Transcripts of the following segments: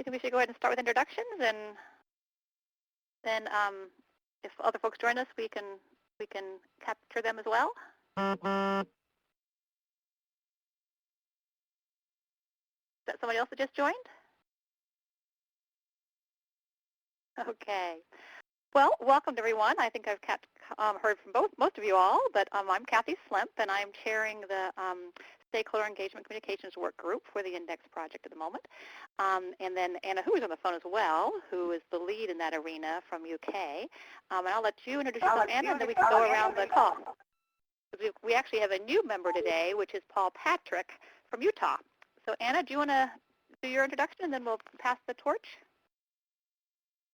you think we should go ahead and start with introductions, and then if other folks join us, we can capture them as well? Is that somebody else that just joined? Okay. Well, welcome everyone. I think I've heard from most of you all, but I'm Kathy Slemp, and I'm chairing the Stakeholder Engagement Communications Workgroup for the Index project at the moment. And then Anna, who is on the phone as well, who is the lead in that arena from UK. And I'll let you introduce yourself, Anna, and then we can go around the call. We actually have a new member today, which is Paul Patrick from Utah. So Anna, do you want to do your introduction, and then we'll pass the torch?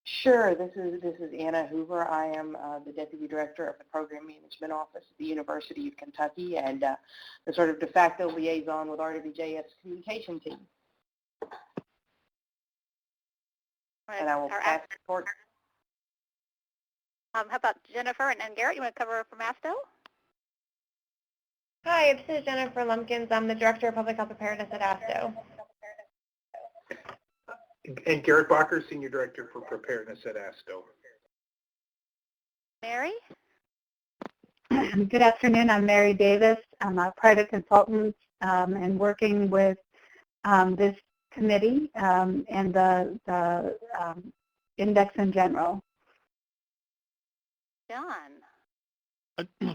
Sure. This is Anna Hoover. I am the Deputy Director of the Program Management Office at the University of Kentucky and the sort of de facto liaison with RWJF's communication team. Right. And I will pass the torch. How about Jennifer and Garrett? You want to cover from ASTO? Hi, this is Jennifer Lumpkins. I'm the Director of Public Health Preparedness at ASTO. And Garrett Bacher, Senior Director for Preparedness at ASTO. Mary? Good afternoon. I'm Mary Davis. I'm a private consultant and working with this committee and the index in general. John?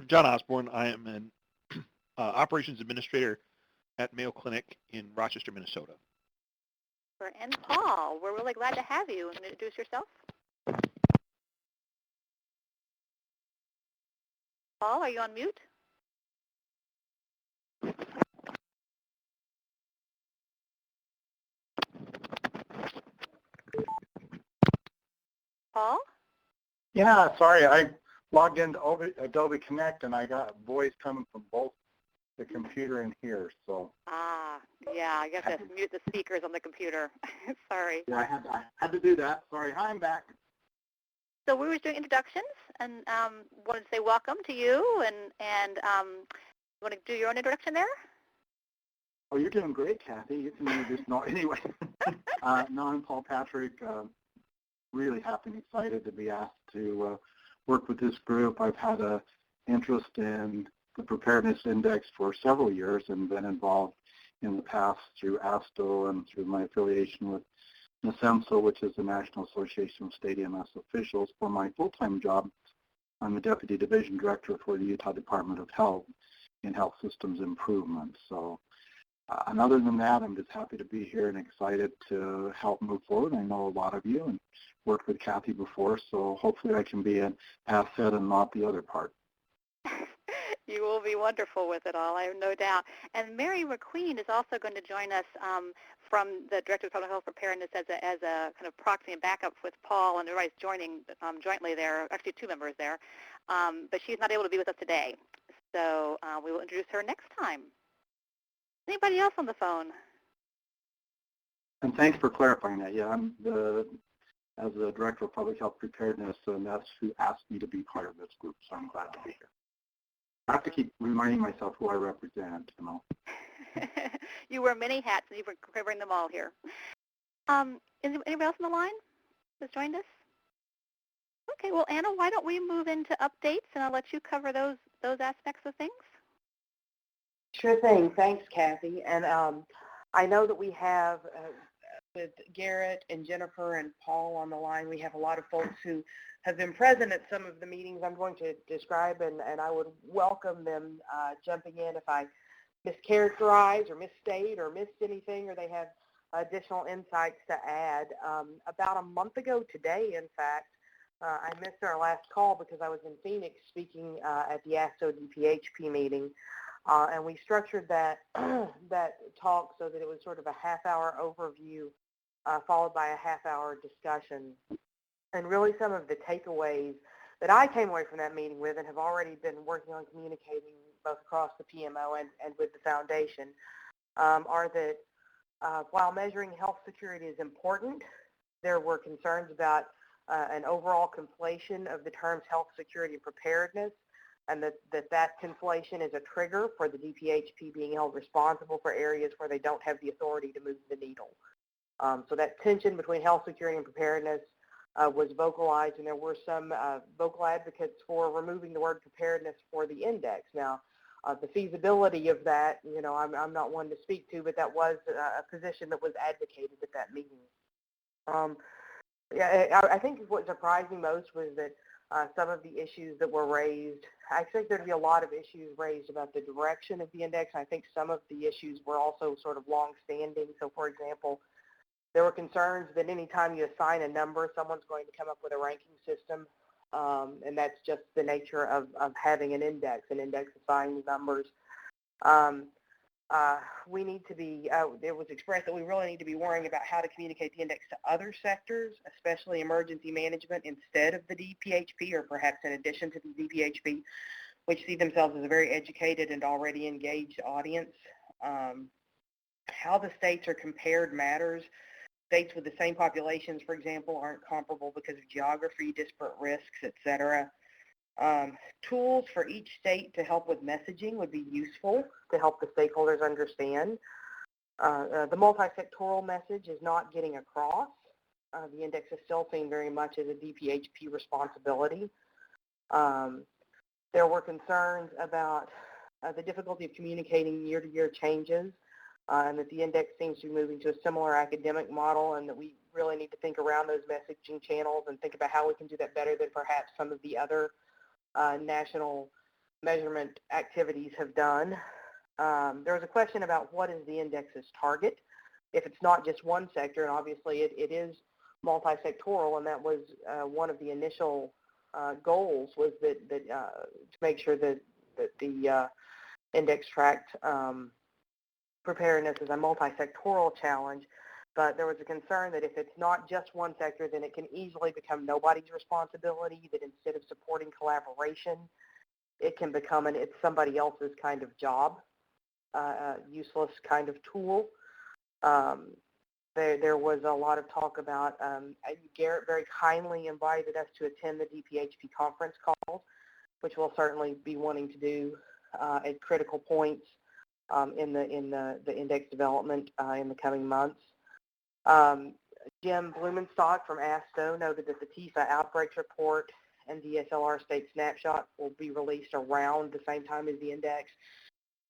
John Osborne. I am an operations administrator at Mayo Clinic in Rochester, Minnesota. And Paul, we're really glad to have you. Introduce yourself. Paul, are you on mute? Paul? Yeah, sorry, I logged into Adobe Connect and I got voice coming from both the computer and here, so. Yeah, you have to mute the speakers on the computer. Sorry. Yeah, I had to do that. Sorry. Hi, I'm back. So we were doing introductions, and wanted to say welcome to you, and you want to do your own introduction there? Oh, you're doing great, Kathy. You can introduce me anyway. No, I'm Paul Patrick. Really happy and excited to be asked to work with this group. I've had an interest in the Preparedness Index for several years and been involved in the past through ASTO and through my affiliation with NHSPI, which is the National Association of State EMS Officials. For my full-time job, I'm the Deputy Division Director for the Utah Department of Health in Health Systems Improvement. So, and other than that, I'm just happy to be here and excited to help move forward. I know a lot of you and worked with Kathy before, so hopefully I can be an asset and not the other part. You will be wonderful with it all, I have no doubt. And Mary McQueen is also going to join us from the Director of Public Health Preparedness as a kind of proxy and backup with Paul, and everybody's joining jointly there, actually two members there. But she's not able to be with us today. So we will introduce her next time. Anybody else on the phone? And thanks for clarifying that. Yeah, I'm as the Director of Public Health Preparedness, and that's who asked me to be part of this group, so I'm glad to be here. I have to keep reminding myself who I represent, you know. You wear many hats, and you're covering them all here. Is anybody else on the line that's joined us? Okay, well, Anna, why don't we move into updates, and I'll let you cover those aspects of things. Sure thing. Thanks, Kathy. And I know that we have, with Garrett and Jennifer and Paul on the line, we have a lot of folks who have been present at some of the meetings I'm going to describe, and I would welcome them jumping in if I mischaracterize or misstate or missed anything, or they have additional insights to add. About a month ago today, in fact, I missed our last call because I was in Phoenix speaking at the ASTO DPHP meeting, and we structured that that talk so that it was sort of a half-hour overview followed by a half-hour discussion. And really some of the takeaways that I came away from that meeting with and have already been working on communicating both across the PMO and with the foundation are that while measuring health security is important, there were concerns about an overall conflation of the terms health security and preparedness, and that conflation is a trigger for the DPHP being held responsible for areas where they don't have the authority to move the needle. So that tension between health security and preparedness was vocalized, and there were some vocal advocates for removing the word preparedness for the index. Now, the feasibility of that, I'm not one to speak to, but that was a position that was advocated at that meeting. I think what surprised me most was that some of the issues that were raised, I expect there to be a lot of issues raised about the direction of the index. I think some of the issues were also sort of long-standing. So, for example, there were concerns that any time you assign a number, someone's going to come up with a ranking system, and that's just the nature of having an index assigns numbers. We need to be, it was expressed that we really need to be worrying about how to communicate the index to other sectors, especially emergency management, instead of the DPHP, or perhaps in addition to the DPHP, which see themselves as a very educated and already engaged audience. How the states are compared matters. States with the same populations, for example, aren't comparable because of geography, disparate risks, etc. Tools for each state to help with messaging would be useful to help the stakeholders understand. The multi-sectoral message is not getting across. The index is still seen very much as a DPHP responsibility. There were concerns about the difficulty of communicating year-to-year changes, and that the index seems to be moving to a similar academic model, and that we really need to think around those messaging channels and think about how we can do that better than perhaps some of the other national measurement activities have done. There was a question about what is the index's target. If it's not just one sector, and obviously it is multi-sectoral, and that was one of the initial goals, was that to make sure that the index tracked preparedness as a multi-sectoral challenge. But there was a concern that if it's not just one sector, then it can easily become nobody's responsibility, that instead of supporting collaboration, it can become it's somebody else's kind of job, useless kind of tool. There was a lot of talk about, Garrett very kindly invited us to attend the DPHP conference calls, which we'll certainly be wanting to do at critical points in the index development in the coming months. Jim Blumenstock from ASTO noted that the TIFA outbreaks report and DSLR state snapshot will be released around the same time as the index,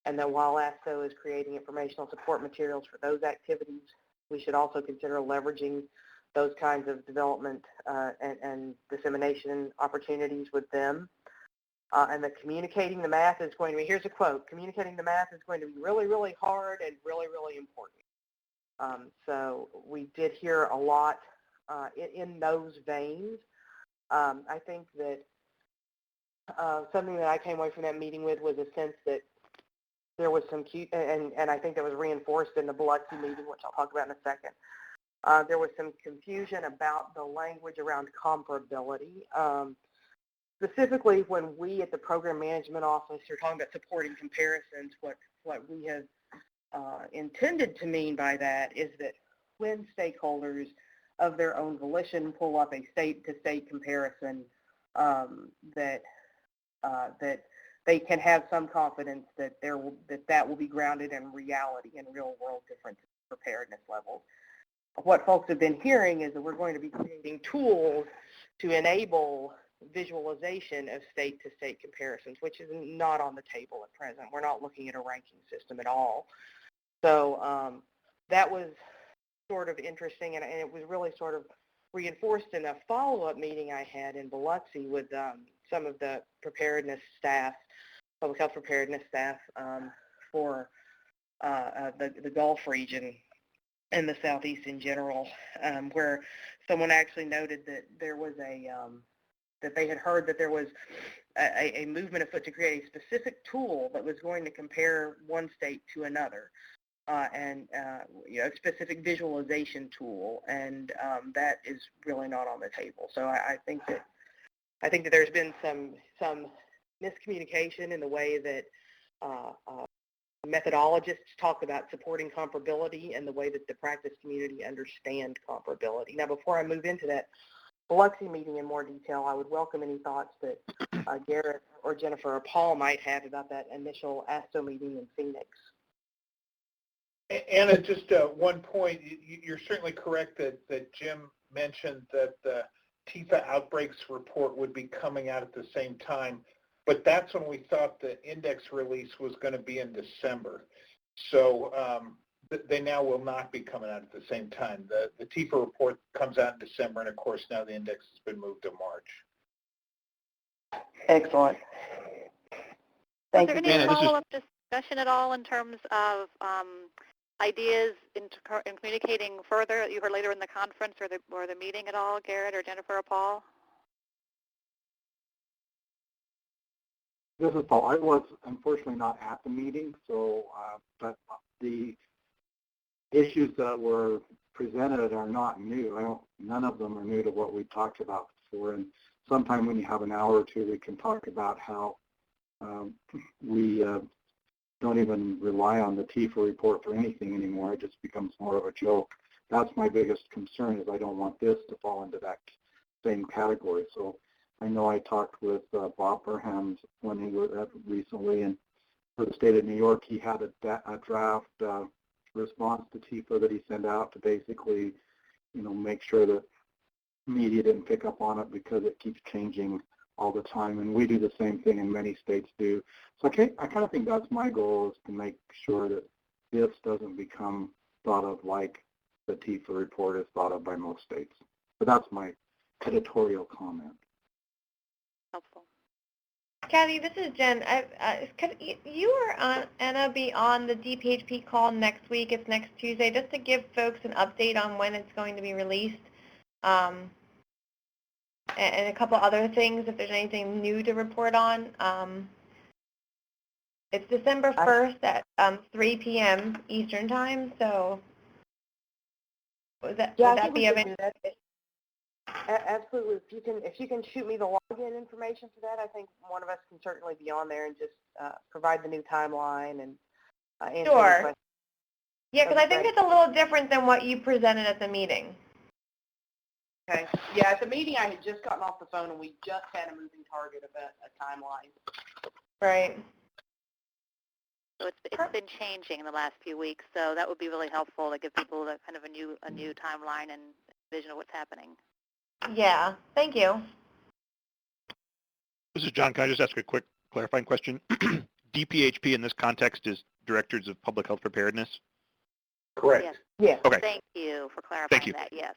and that while ASTO is creating informational support materials for those activities, we should also consider leveraging those kinds of development and dissemination opportunities with them. And that communicating the math is going to be, here's a quote, communicating the math is going to be really, really hard and really, really important. So we did hear a lot in those veins. I think that something that I came away from that meeting with was a sense that there was some and I think that was reinforced in the Biloxi meeting, which I'll talk about in a second. There was some confusion about the language around comparability. Specifically, when we at the Program Management Office are talking about supporting comparisons, what we have intended to mean by that is that when stakeholders of their own volition pull up a state-to-state comparison, that they can have some confidence that that will be grounded in reality and real-world differences in preparedness levels. What folks have been hearing is that we're going to be creating tools to enable visualization of state-to-state comparisons, which is not on the table at present. We're not looking at a ranking system at all. So that was sort of interesting, and it was really sort of reinforced in a follow-up meeting I had in Biloxi with some of the preparedness staff, public health preparedness staff for the Gulf region and the Southeast in general, where someone actually noted that there was that they had heard that there was a movement afoot to create a specific tool that was going to compare one state to another, and a specific visualization tool, and that is really not on the table. So I think that there's been some miscommunication in the way that methodologists talk about supporting comparability and the way that the practice community understand comparability. Now, before I move into that Biloxi meeting in more detail, I would welcome any thoughts that Garrett or Jennifer or Paul might have about that initial ASTO meeting in Phoenix. Anna, just one point. You're certainly correct that Jim mentioned that the TIFA outbreaks report would be coming out at the same time, but that's when we thought the index release was going to be in December. So they now will not be coming out at the same time. The TIFA report comes out in December, and of course now the index has been moved to March. Excellent. Was Thank there you. any Anna, this is- follow-up discussion at all in terms of ideas in communicating further that you heard later in the conference or the meeting at all, Garrett or Jennifer or Paul? This is Paul. I was unfortunately not at the meeting, so but the issues that were presented are not new. None of them are new to what we talked about before. And sometime when you have an hour or two, we can talk about how we don't even rely on the TIFA report for anything anymore. It just becomes more of a joke. That's my biggest concern, is I don't want this to fall into that same category. So I know I talked with Bob Burham when he was recently, and for the state of New York, he had a draft response to TIFA that he sent out to basically, make sure that media didn't pick up on it because it keeps changing all the time, and we do the same thing, and many states do. So I kind of think that's my goal, is to make sure that this doesn't become thought of like the TIFA report is thought of by most states. But that's my editorial comment. Helpful. Kathy, this is Jen. Could you or Anna be on the DPHP call next week? It's next Tuesday, just to give folks an update on when it's going to be released. And a couple other things, if there's anything new to report on. It's December 1st at 3 p.m. Eastern Time, so would that be of interest? Absolutely. If you can shoot me the login information for that, I think one of us can certainly be on there and just provide the new timeline and answer any Sure. questions. Yeah, because I think it's a little different than what you presented at the meeting. Okay. Yeah, at the meeting I had just gotten off the phone and we just had a moving target of a timeline. Right. So it's been changing in the last few weeks, so that would be really helpful to give people kind of a new timeline and vision of what's happening. Yeah. Thank you. This is John. Can I just ask a quick clarifying question? DPHP in this context is Directors of Public Health Preparedness? Correct. Yes. Yeah. Okay. Thank you for clarifying Thank you. that. Yes.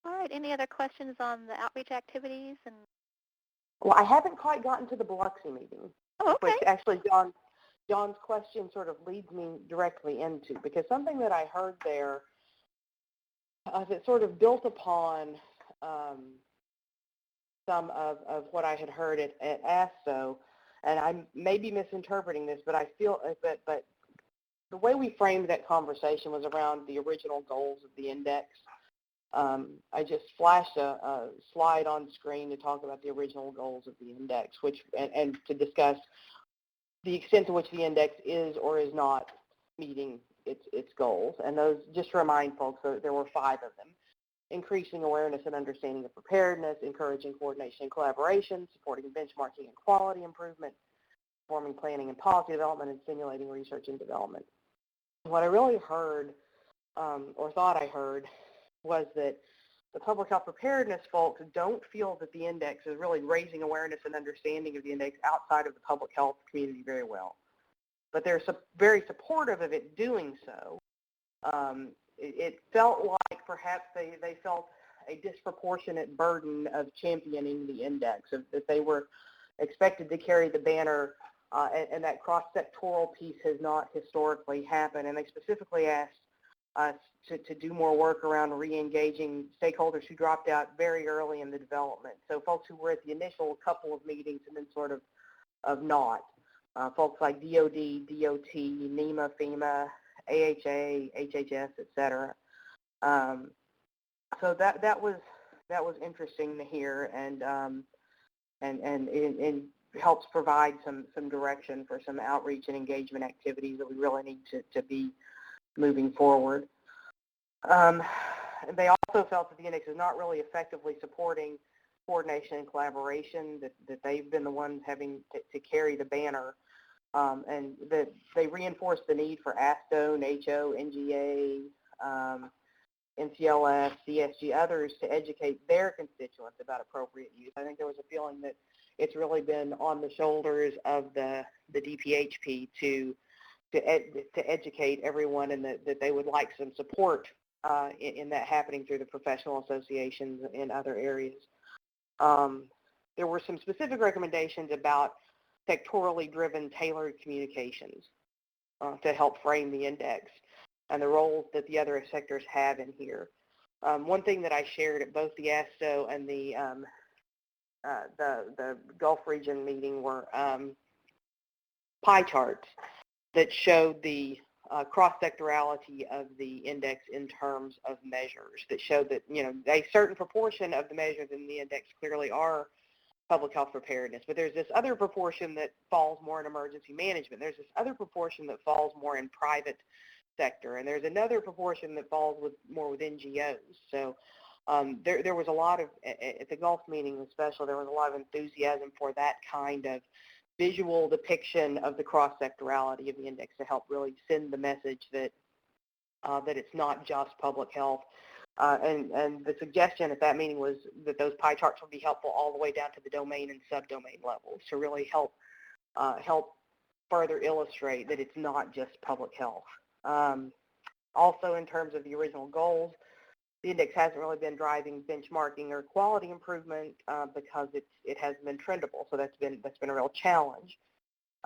All right. Any other questions on the outreach activities? Well, I haven't quite gotten to the Biloxi meeting, Oh, okay. which actually John's question sort of leads me directly into, because something that I heard there that sort of built upon some of what I had heard at ASTO, and I may be misinterpreting this, but I feel but the way we framed that conversation was around the original goals of the index. I just flashed a slide on screen to talk about the original goals of the index, and to discuss the extent to which the index is or is not meeting its goals. And those, just to remind folks, there were 5 of them: increasing awareness and understanding of preparedness, encouraging coordination and collaboration, supporting benchmarking and quality improvement, forming planning and policy development, and stimulating research and development. What I really heard, or thought I heard, was that the public health preparedness folks don't feel that the index is really raising awareness and understanding of the index outside of the public health community very well. But they're very supportive of it doing so. It felt like perhaps they felt a disproportionate burden of championing the index, that they were expected to carry the banner, and that cross-sectoral piece has not historically happened. And they specifically asked us to do more work around re-engaging stakeholders who dropped out very early in the development. So folks who were at the initial couple of meetings and then sort of not. Folks like DOD, DOT, NEMA, FEMA, AHA, HHS, et cetera. So that was interesting to hear, and it helps provide some direction for some outreach and engagement activities that we really need to be moving forward. They also felt that the index is not really effectively supporting coordination and collaboration, that they've been the ones having to carry the banner. and that they reinforced the need for ASTO, NACHO, NGA, NCLS, CSG, others to educate their constituents about appropriate use. I think there was a feeling that it's really been on the shoulders of the DPHP to educate everyone, and that they would like some support in that happening through the professional associations in other areas. There were some specific recommendations about sectorally driven tailored communications to help frame the index and the roles that the other sectors have in here. One thing that I shared at both the ASTO and the Gulf region meeting were pie charts that showed the cross-sectorality of the index in terms of measures, that showed that, a certain proportion of the measures in the index clearly are public health preparedness, but there's this other proportion that falls more in emergency management. There's this other proportion that falls more in private sector, and there's another proportion that falls more with NGOs. So there was a lot of, at the Gulf meeting especially, there was a lot of enthusiasm for that kind of visual depiction of the cross-sectorality of the index to help really send the message that that it's not just public health. And the suggestion at that meeting was that those pie charts would be helpful all the way down to the domain and subdomain levels to really help further illustrate that it's not just public health. Also, in terms of the original goals, the index hasn't really been driving benchmarking or quality improvement because it hasn't been trendable. So that's been a real challenge.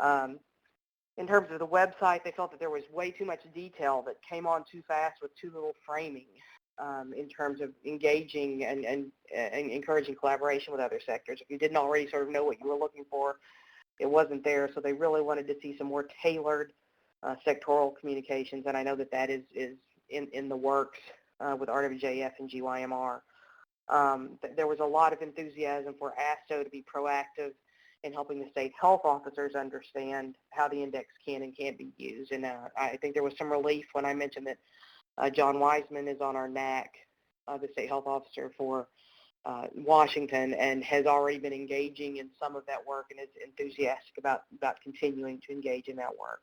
In terms of the website, they felt that there was way too much detail that came on too fast with too little framing in terms of engaging and encouraging collaboration with other sectors. If you didn't already sort of know what you were looking for, it wasn't there. So they really wanted to see some more tailored sectoral communications, and I know that is in the works with RWJF and GYMR. There was a lot of enthusiasm for ASTO to be proactive in helping the state health officers understand how the index can and can't be used. And I think there was some relief when I mentioned that John Wiseman is on our NAC, the state health officer for Washington, and has already been engaging in some of that work and is enthusiastic about continuing to engage in that work.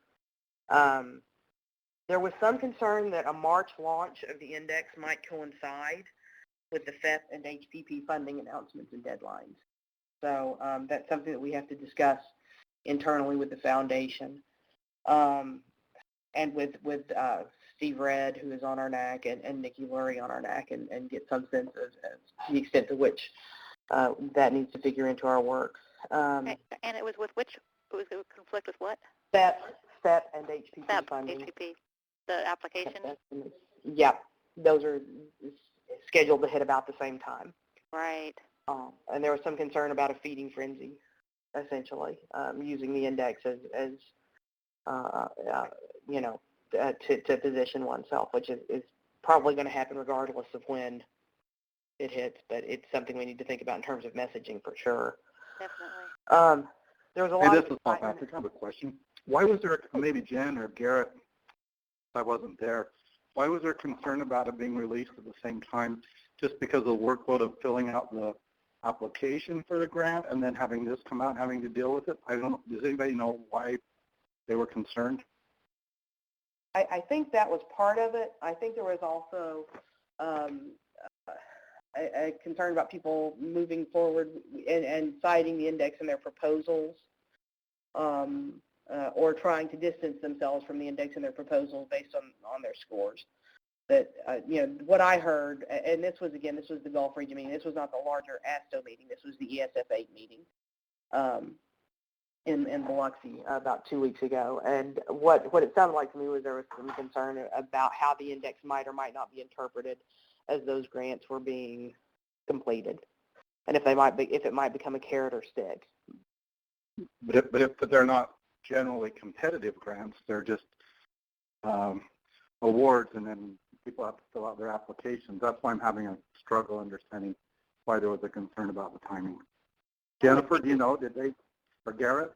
There was some concern that a March launch of the index might coincide with the FEP and HPP funding announcements and deadlines. So that's something that we have to discuss internally with the foundation and with Steve Redd, who is on our NAC, and Nikki Lurie on our NAC, and get some sense of the extent to which that needs to figure into our work. Okay. And it was with which? It was a conflict with what? FEP and HPP funding. HPP, the application? Yeah, those are scheduled to hit about the same time. Right. And there was some concern about a feeding frenzy, essentially, using the index as to position oneself, which is probably going to happen regardless of when it hits, but it's something we need to think about in terms of messaging for sure. Definitely. There was a lot Hey, of this is Paul Patrick. I have a question. Why was there, maybe Jen or Garrett, if I wasn't there, why was there concern about it being released at the same time? Just because of the workload of filling out the application for the grant and then having this come out and having to deal with it? I don't know. Does anybody know why they were concerned? I think that was part of it. I think there was also a concern about people moving forward and citing the index in their proposals or trying to distance themselves from the index in their proposals based on their scores. That, what I heard, and this was the Gulf region meeting. This was not the larger ASTO meeting. This was the ESF8 meeting in Biloxi about 2 weeks ago. And what it sounded like to me was there was some concern about how the index might or might not be interpreted as those grants were being completed, and if it might become a carrot or stick. But if they're not generally competitive grants, they're just awards, and then people have to fill out their applications. That's why I'm having a struggle understanding why there was a concern about the timing. Jennifer, do you know, did they, or Garrett?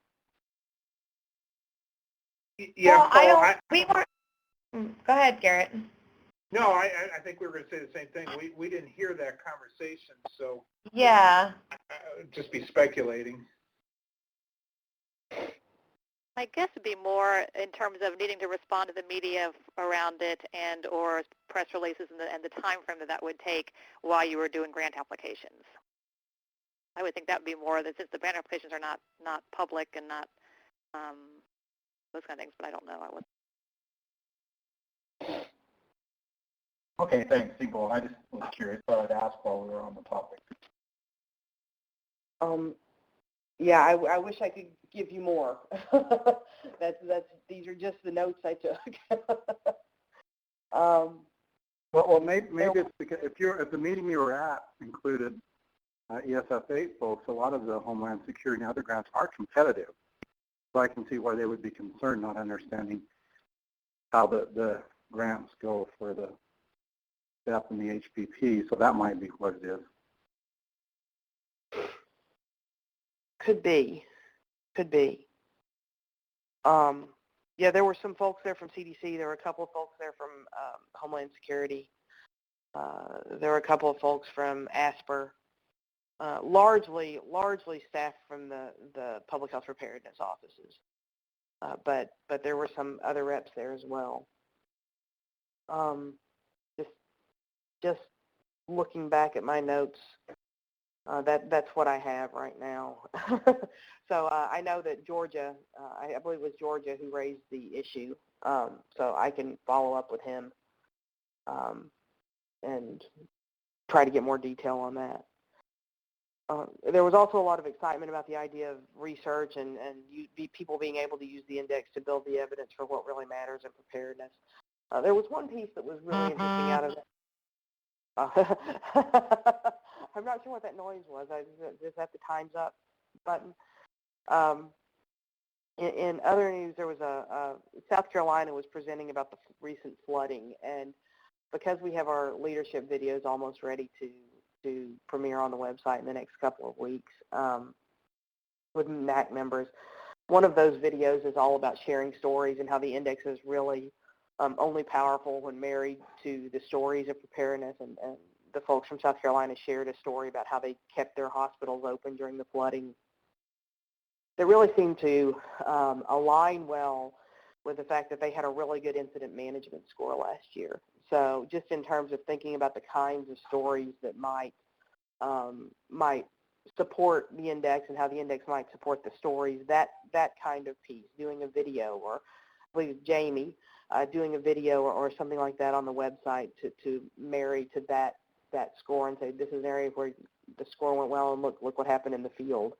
Yeah, well, Paul, we weren't. Go ahead, Garrett. No, I think we were going to say the same thing. We didn't hear that conversation, so Yeah. I would just be speculating. I guess it'd be more in terms of needing to respond to the media around it and or press releases and the time frame that would take while you were doing grant applications. I would think that would be more that since the grant applications are not public and not those kind of things, but I don't know. I would. Okay, thanks, Siegel. I just was curious, but I'd ask while we were on the topic. Yeah, I wish I could give you more. These are just the notes I took. Well, maybe it's because if the meeting you were at included ESF8 folks, a lot of the Homeland Security and other grants are competitive. So I can see why they would be concerned, not understanding how the grants go for the STEP and the HPP. So that might be what it is. Could be. Yeah, there were some folks there from CDC. There were a couple of folks there from Homeland Security. There were a couple of folks from ASPR. Largely staff from the public health preparedness offices. But there were some other reps there as well. Just looking back at my notes, that's what I have right now. So I know that Georgia, I believe it was Georgia who raised the issue, so I can follow up with him and try to get more detail on that. There was also a lot of excitement about the idea of research and people being able to use the index to build the evidence for what really matters in preparedness. There was one piece that was really interesting out of it. I'm not sure what that noise was. I just have the Time's Up button. In other news, there was South Carolina was presenting about the recent flooding, and because we have our leadership videos almost ready to premiere on the website in the next couple of weeks with MAC members, one of those videos is all about sharing stories and how the index is really only powerful when married to the stories of preparedness, and the folks from South Carolina shared a story about how they kept their hospitals open during the flooding. That really seemed to align well with the fact that they had a really good incident management score last year. So just in terms of thinking about the kinds of stories that might support the index and how the index might support the stories, that kind of piece, doing a video, or I believe Jamie, doing a video or something like that on the website to marry to that score and say, this is an area where the score went well and look what happened in the field.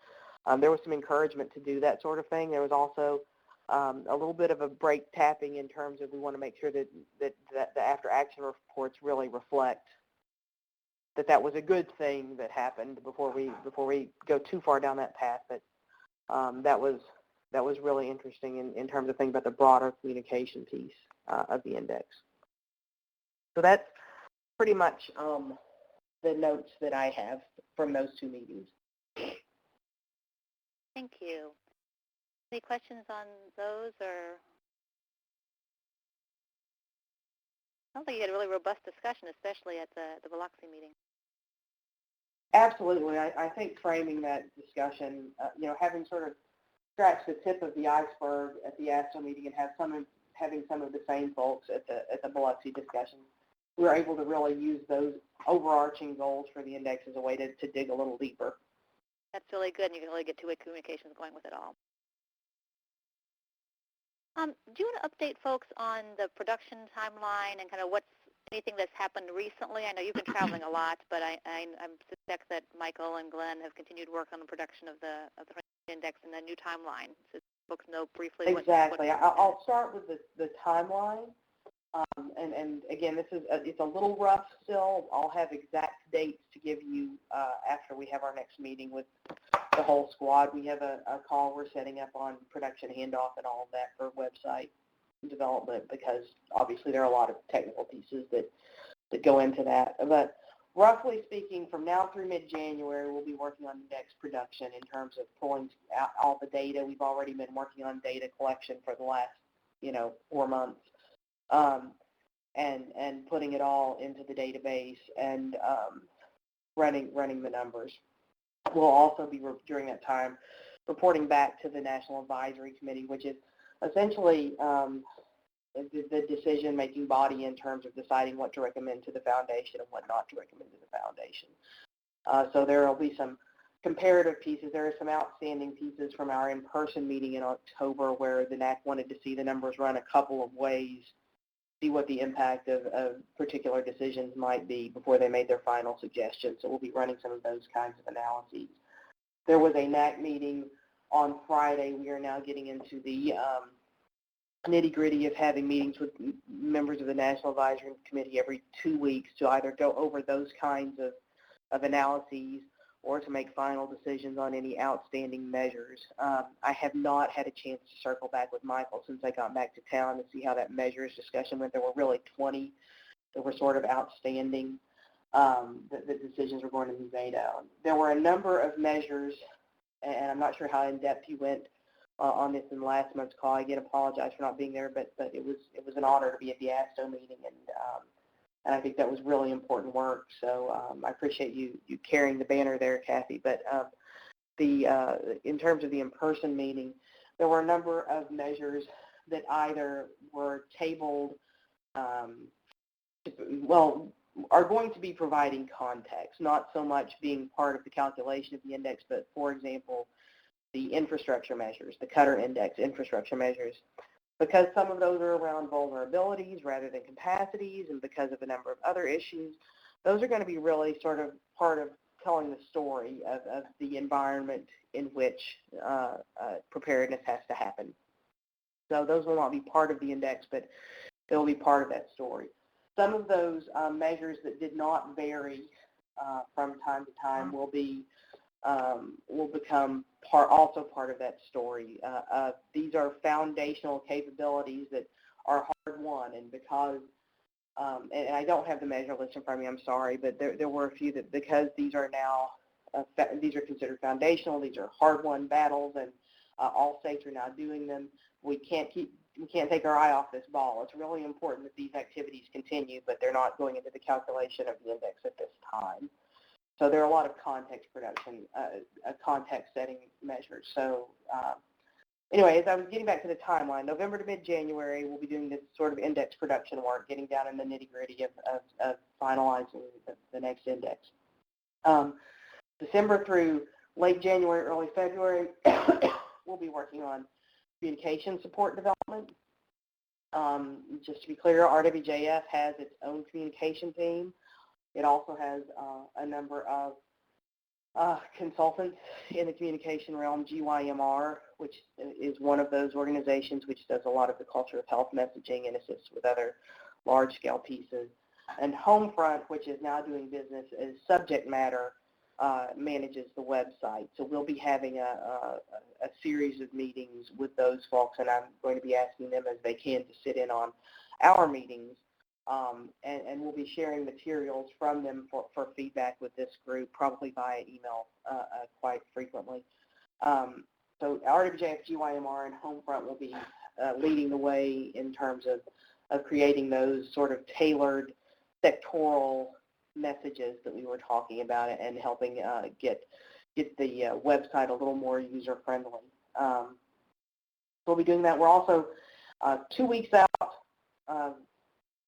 There was some encouragement to do that sort of thing. There was also a little bit of a brake tapping in terms of we want to make sure that the after-action reports really reflect that was a good thing that happened before we go too far down that path. But that was really interesting in terms of thinking about the broader communication piece of the index. So that's pretty much the notes that I have from those two meetings. Thank you. Any questions on those, or? Sounds like you had a really robust discussion, especially at the Biloxi meeting. Absolutely. I think framing that discussion, having sort of scratched the tip of the iceberg at the ASTO meeting and having some of the same folks at the Biloxi discussion, we were able to really use those overarching goals for the index as a way to dig a little deeper. That's really good, and you can really get two-way communications going with it all. Do you want to update folks on the production timeline and kind of anything that's happened recently? I know you've been traveling a lot, but I suspect that Michael and Glenn have continued work on the production of the index and the new timeline. So folks know briefly. Exactly. I'll start with the timeline. And again, it's a little rough still. I'll have exact dates to give you after we have our next meeting with the whole squad. We have a call we're setting up on production handoff and all of that for website development, because obviously there are a lot of technical pieces that go into that. But roughly speaking, from now through mid-January, we'll be working on index production in terms of pulling out all the data. We've already been working on data collection for the last 4 months. And putting it all into the database and running the numbers. We'll also be, during that time, reporting back to the National Advisory Committee, which is essentially the decision-making body in terms of deciding what to recommend to the foundation and what not to recommend to the foundation. So there will be some comparative pieces. There are some outstanding pieces from our in-person meeting in October where the NAC wanted to see the numbers run a couple of ways, see what the impact of particular decisions might be before they made their final suggestions. So we'll be running some of those kinds of analyses. There was a NAC meeting on Friday. We are now getting into the nitty-gritty of having meetings with members of the National Advisory Committee every 2 weeks to either go over those kinds of analyses or to make final decisions on any outstanding measures. I have not had a chance to circle back with Michael since I got back to town to see how that measures discussion went. There were really 20 that were sort of outstanding that the decisions were going to be made on. There were a number of measures, and I'm not sure how in-depth you went on this in last month's call. I again apologize for not being there, but it was an honor to be at the ASTO meeting, and I think that was really important work. So I appreciate you carrying the banner there, Kathy. But in terms of the in-person meeting, there were a number of measures that either were tabled, are going to be providing context, not so much being part of the calculation of the index, but for example, the infrastructure measures, the Cutter Index infrastructure measures. Because some of those are around vulnerabilities rather than capacities, and because of a number of other issues, those are going to be really sort of part of telling the story of the environment in which preparedness has to happen. So those will not be part of the index, but they'll be part of that story. Some of those measures that did not vary from time to time will become also part of that story. These are foundational capabilities that are hard-won, and because, and I don't have the measure list in front of me, I'm sorry, but there were a few that, because these are now, these are considered foundational, these are hard-won battles, and all states are now doing them. We can't take our eye off this ball. It's really important that these activities continue, but they're not going into the calculation of the index at this time. So there are a lot of context production, context-setting measures. So anyway, as I was getting back to the timeline, November to mid-January, we'll be doing this sort of index production work, getting down in the nitty-gritty of finalizing the next index. December through late January, early February, we'll be working on communication support development. Just to be clear, RWJF has its own communication team. It also has a number of consultants in the communication realm. GYMR, which is one of those organizations which does a lot of the culture of health messaging and assists with other large-scale pieces. And Homefront, which is now doing business as subject matter, manages the website. So we'll be having a series of meetings with those folks, and I'm going to be asking them as they can to sit in on our meetings. And we'll be sharing materials from them for feedback with this group, probably via email quite frequently. So RWJF, GYMR, and Homefront will be leading the way in terms of creating those sort of tailored sectoral messages that we were talking about and helping get the website a little more user-friendly. We'll be doing that. We're also 2 weeks out,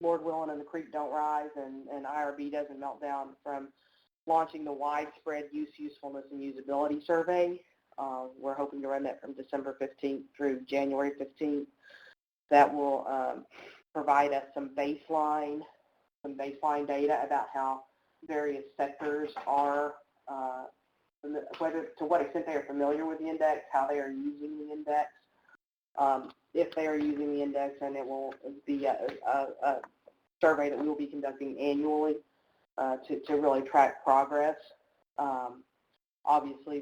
Lord willing and the creek don't rise and IRB doesn't melt down, from launching the widespread use, usefulness, and usability survey. We're hoping to run that from December 15th through January 15th. That will provide us some baseline data about how various sectors are, to what extent they are familiar with the index, how they are using the index. If they are using the index, and it will be a survey that we will be conducting annually to really track progress. Obviously,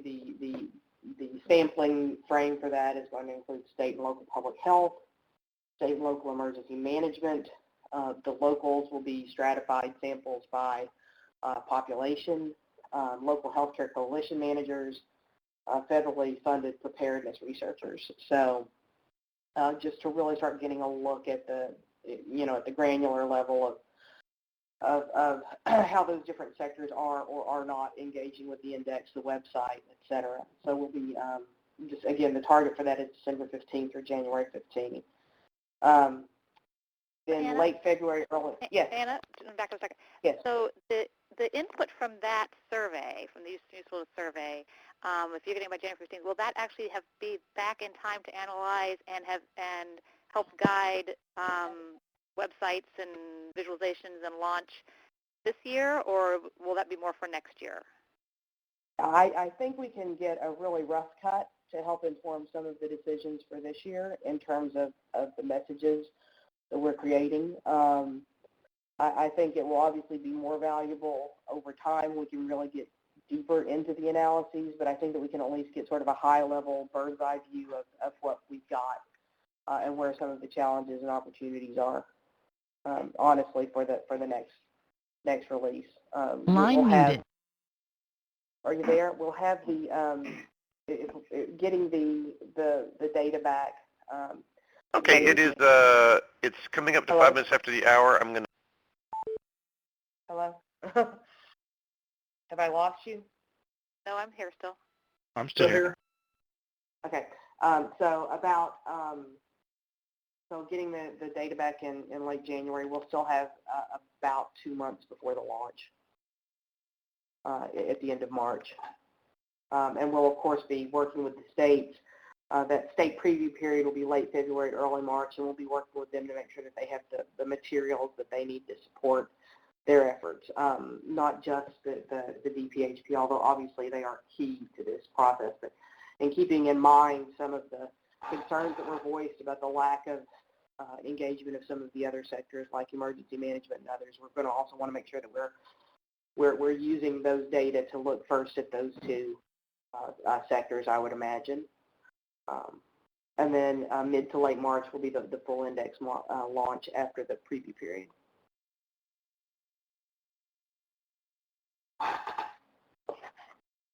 the sampling frame for that is going to include state and local public health, state and local emergency management. The locals will be stratified samples by population, local healthcare coalition managers, federally funded preparedness researchers. So just to really start getting a look at the, at the granular level of how those different sectors are or are not engaging with the index, the website, et cetera. So we'll be just again, the target for that is December 15th or January 15th. Then Anna? late February, early, yes, Anna, back a second. yes. So the input from that survey, from the useful survey, if you're getting by January 15th, will that actually be back in time to analyze and help guide websites and visualizations and launch this year, or will that be more for next year? I think we can get a really rough cut to help inform some of the decisions for this year in terms of the messages that we're creating. I think it will obviously be more valuable over time. We can really get deeper into the analyses, but I think that we can at least get sort of a high-level bird's eye view of what we've got and where some of the challenges and opportunities are. Honestly, for the next release, Line muted. Are you there? We'll have the getting the data back. Okay, it is. It's coming up to Hello? 5 minutes after the hour. I'm going to. Hello? Have I lost you? No, I'm here still. I'm still here. Okay. So about getting the data back in late January, we'll still have about 2 months before the launch at the end of March. And we'll, of course, be working with the states. That state preview period will be late February, early March, and we'll be working with them to make sure that they have the materials that they need to support their efforts, not just the DPHP, although obviously they are key to this process, but in keeping in mind some of the concerns that were voiced about the lack of engagement of some of the other sectors like emergency management and others. We're going to also want to make sure that we're using those data to look first at those two sectors, I would imagine. And then mid to late March will be the full index launch after the preview period.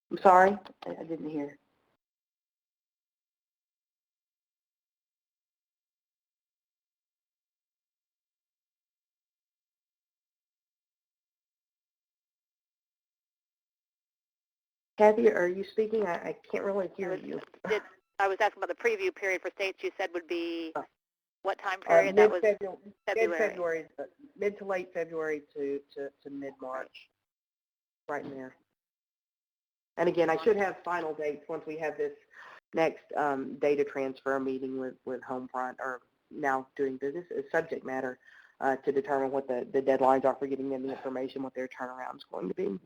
I'm sorry, I didn't hear. Kathy, are you speaking? I can't really hear you. I was asking about the preview period for states. You said would be what time period? That was February. Mid to late February to mid-March, right in there. And again, I should have final dates once we have this next data transfer meeting with Homefront, or now doing business as subject matter, to determine what the deadlines are for getting them the information, what their turnaround is going to be.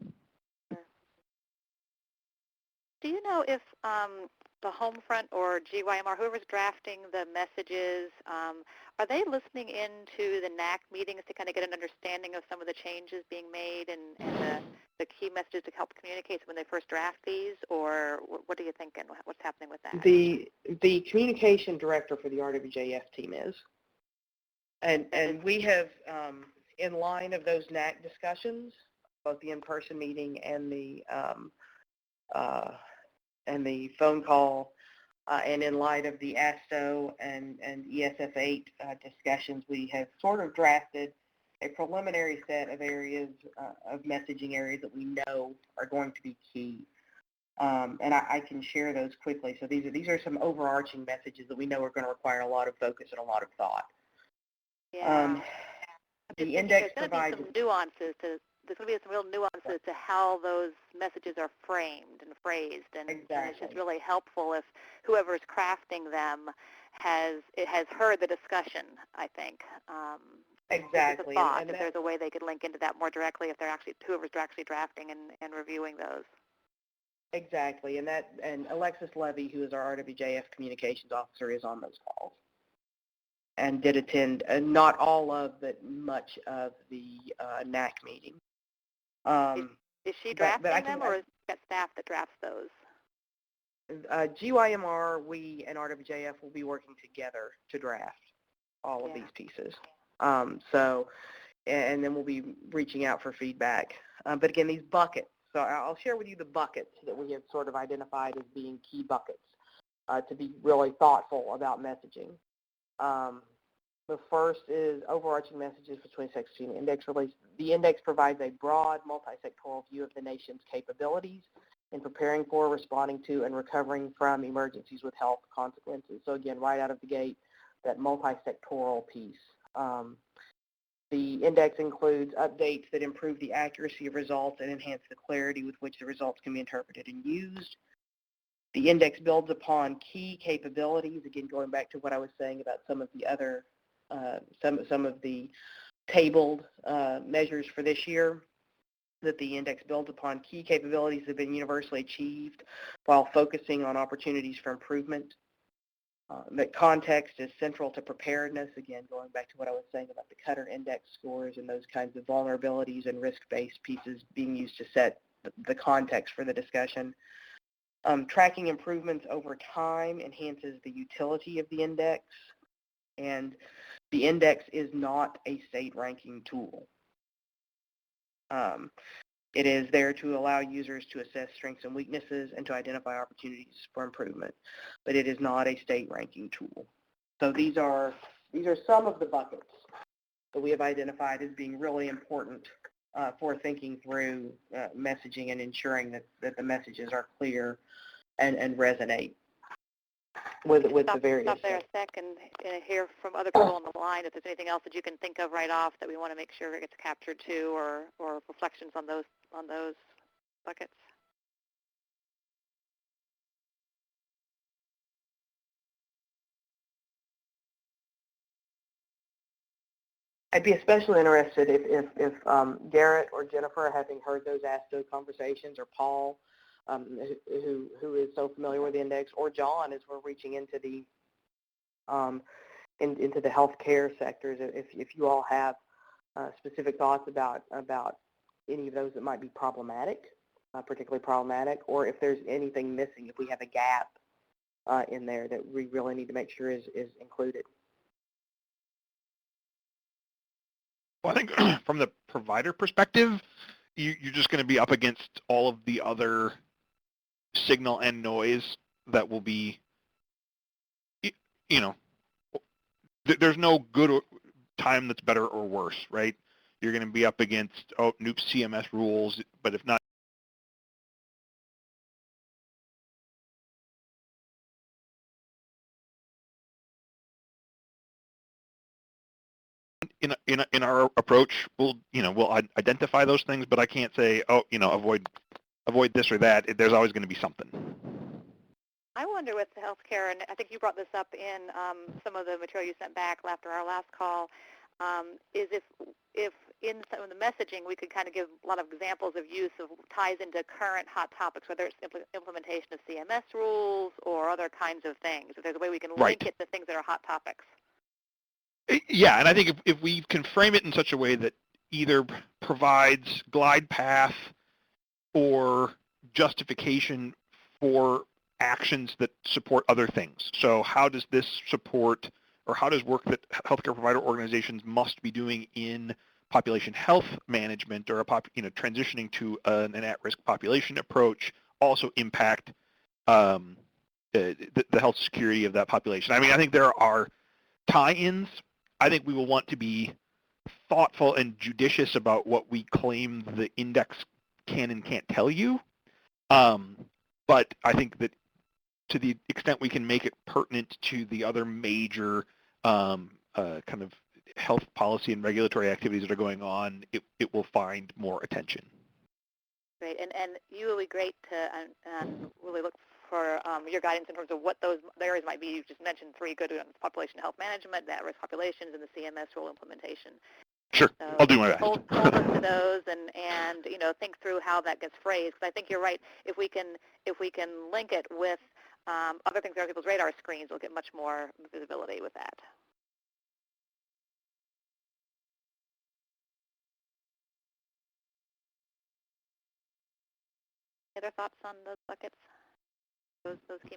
Do you know if the Homefront or GYMR, whoever's drafting the messages, are they listening into the NAC meetings to kind of get an understanding of some of the changes being made and the key messages to help communicate when they first draft these, or what are you thinking? What's happening with that? The communication director for the RWJF team is. And we have, in line of those NAC discussions, both the in-person meeting and the phone call, and in light of the ASTO and ESF8 discussions, we have sort of drafted a preliminary set of areas, of messaging areas that we know are going to be key. And I can share those quickly. So these are some overarching messages that we know are going to require a lot of focus and a lot of thought. Yeah. The index there's provides some nuances to. There's going to be some real nuances to how those messages are framed and phrased, and it's just really helpful if whoever's crafting them has heard the discussion, I think. Exactly. It's a thought, if there's a way they could link into that more directly if they're whoever's actually drafting and reviewing those. Exactly, and Alexis Levy, who is our RWJF communications officer, is on those calls and did attend not all of, but much of the NAC meeting. Is she drafting them, or is that staff that drafts those? GYMR, we and RWJF will be working together to draft all of these pieces. So, and then we'll be reaching out for feedback. But again, these buckets. So I'll share with you the buckets that we have sort of identified as being key buckets to be really thoughtful about messaging. The first is overarching messages between Section Index release. The index provides a broad, multi-sectoral view of the nation's capabilities in preparing for, responding to, and recovering from emergencies with health consequences. So again, right out of the gate, that multi-sectoral piece. The index includes updates that improve the accuracy of results and enhance the clarity with which the results can be interpreted and used. The index builds upon key capabilities, again, going back to what I was saying about some of the other, some of the tabled measures for this year, that the index builds upon key capabilities that have been universally achieved while focusing on opportunities for improvement. That context is central to preparedness, again, going back to what I was saying about the Cutter index scores and those kinds of vulnerabilities and risk-based pieces being used to set the context for the discussion. Tracking improvements over time enhances the utility of the index, and the index is not a state ranking tool. It is there to allow users to assess strengths and weaknesses and to identify opportunities for improvement, but it is not a state ranking tool. So these are some of the buckets that we have identified as being really important for thinking through messaging and ensuring that the messages are clear and resonate with the various. Stop there a sec and hear from other people on the line if there's anything else that you can think of right off that we want to make sure it gets captured too, or reflections on those buckets. I'd be especially interested if Garrett or Jennifer, having heard those ASTO conversations, or Paul, who is so familiar with the index, or John, as we're reaching into the into the healthcare sectors, if you all have specific thoughts about any of those that might be problematic, particularly problematic, or if there's anything missing, if we have a gap in there that we really need to make sure is included. Well, I think from the provider perspective, you're just going to be up against all of the other signal and noise that will be, there's no good time that's better or worse, right? You're going to be up against, new CMS rules, but if not, in our approach, we'll identify those things, but I can't say, avoid this or that. There's always going to be something. I wonder with the healthcare, and I think you brought this up in some of the material you sent back after our last call, is if in some of the messaging we could kind of give a lot of examples of use of ties into current hot topics, whether it's implementation of CMS rules or other kinds of things. If there's a way we can link it to things that are hot topics. Yeah, and I think if we can frame it in such a way that either provides glide path or justification for actions that support other things. So how does this support, or how does work that healthcare provider organizations must be doing in population health management, or transitioning to an at-risk population approach also impact the health security of that population? I mean, I think there are tie-ins. I think we will want to be thoughtful and judicious about what we claim the index can and can't tell you. But I think that to the extent we can make it pertinent to the other major kind of health policy and regulatory activities that are going on, it will find more attention. Great, and you will be great to really look for your guidance in terms of what those areas might be. You just mentioned three good ones: population health management, the at-risk populations, and the CMS rule implementation. Sure, So I'll do my best. Hold us to those, and think through how that gets phrased. Because I think you're right. If we can link it with other things that are on people's radar screens, we'll get much more visibility with that. Any other thoughts on those buckets? Those key.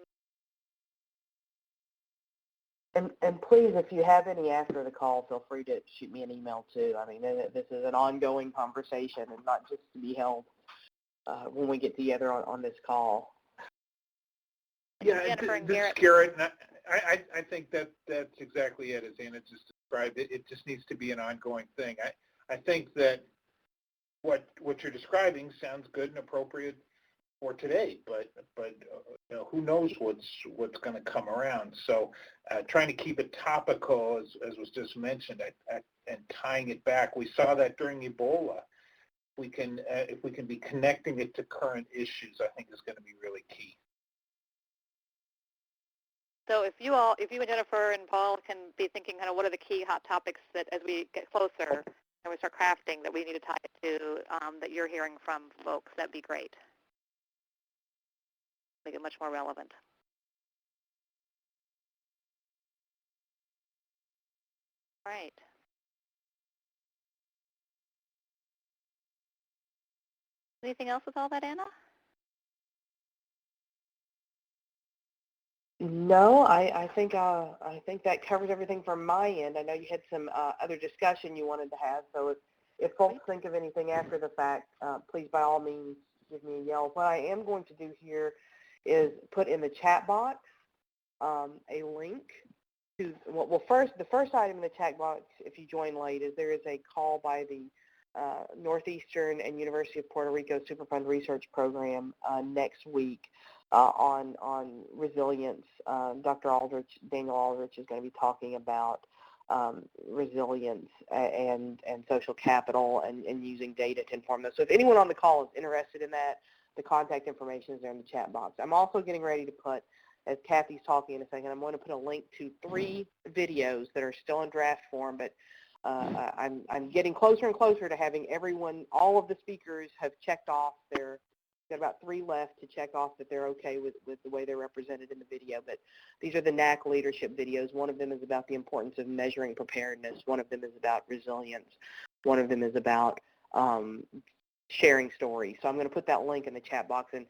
And please, if you have any after the call, feel free to shoot me an email too. I mean, this is an ongoing conversation and not just to be held when we get together on this call. Yeah, Jennifer and this Garrett. is Garrett, and I think that's exactly it, as Anna just described. It just needs to be an ongoing thing. I think that what you're describing sounds good and appropriate for today, but who knows what's going to come around. So trying to keep it topical, as was just mentioned, and tying it back. We saw that during Ebola. If we can be connecting it to current issues, I think is going to be really key. So if you and Jennifer and Paul can be thinking kind of what are the key hot topics that as we get closer and we start crafting that we need to tie it to that you're hearing from folks, that'd be great. Make it much more relevant. All right. Anything else with all that, Anna? No, I think that covers everything from my end. I know you had some other discussion you wanted to have, so if folks think of anything after the fact, please by all means give me a yell. What I am going to do here is put in the chat box a link to, the first item in the chat box, if you join late, is there is a call by the Northeastern and University of Puerto Rico Superfund Research Program next week on resilience. Dr. Daniel Aldrich is going to be talking about resilience and social capital and using data to inform those. So if anyone on the call is interested in that, the contact information is there in the chat box. I'm also getting ready to put, as Kathy's talking in a second, I'm going to put a link to 3 videos that are still in draft form, but I'm getting closer and closer to having everyone, all of the speakers have checked off their, got about 3 left to check off that they're okay with the way they're represented in the video. But these are the NAC leadership videos. One of them is about the importance of measuring preparedness. One of them is about resilience. One of them is about sharing stories. So I'm going to put that link in the chat box, and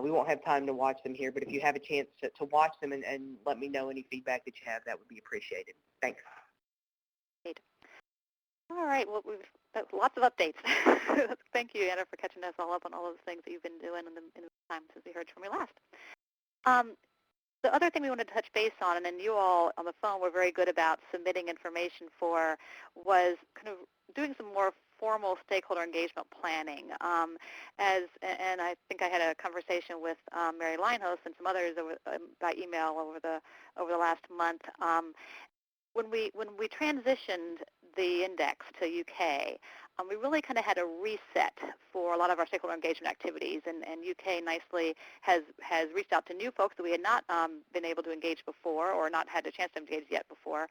we won't have time to watch them here, but if you have a chance to watch them and let me know any feedback that you have, that would be appreciated. Thanks. All right. Well, we've lots of updates. Thank you, Anna, for catching us all up on all of the things that you've been doing in the time since we heard from you last. The other thing we wanted to touch base on, and then you all on the phone were very good about submitting information for, was kind of doing some more formal stakeholder engagement planning. And I think I had a conversation with Mary Linehouse and some others by email over the last month. When we transitioned the index to UK, we really kind of had a reset for a lot of our stakeholder engagement activities, and UK nicely has reached out to new folks that we had not been able to engage before or not had a chance to engage yet before,